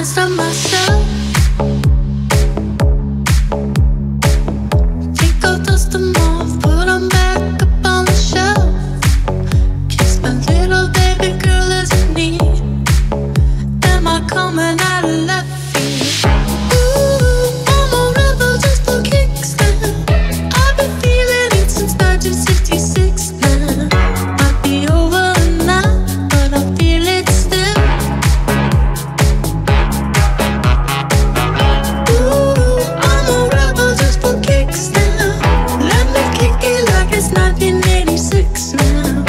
stop myself. Take all dust them off, put them back up on the shelf. Kiss my little baby girl as I need. Am I coming out of left field? Ooh, I'm a rebel just for kicks now. I've been feeling it since 1966 now. Might be over now, but I feel it still. Ooh, I'm a rebel just for kicks now. Let me kick it like it's 1986 now.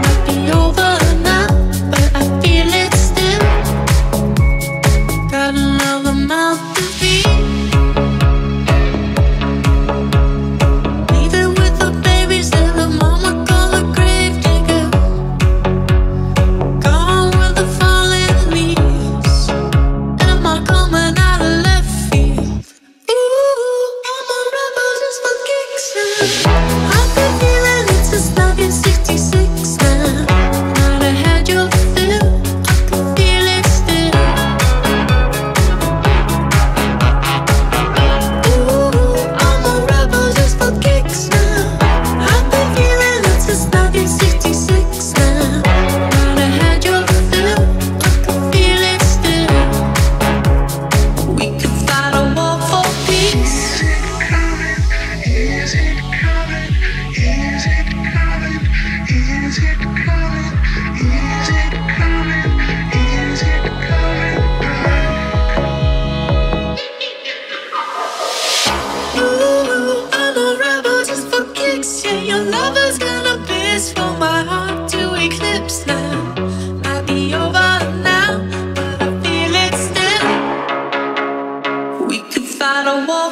Might be over now, but I feel it still. Got another mouth to feed. Leaving with the babies that the mama call a grave digger. Gone with the falling leaves. Am I coming out of left field? Ooh, I'm a rebel just for kicks now. I've been feeling it since 1966 now. Might have had your fill, I can feel it still. Ooh, I'm a rebel just for kicks now. I've been feeling it since 1966 now. Might have had your fill, I can feel it still. We could fight a war for peace. Is it coming? Is it coming? Is it coming? Is it coming? Is it coming? Ooh, I'm a rebel just for kicks. Yeah, your lover's gonna piss for my heart to eclipse now. Might be over now, but I feel it still. We could fight a war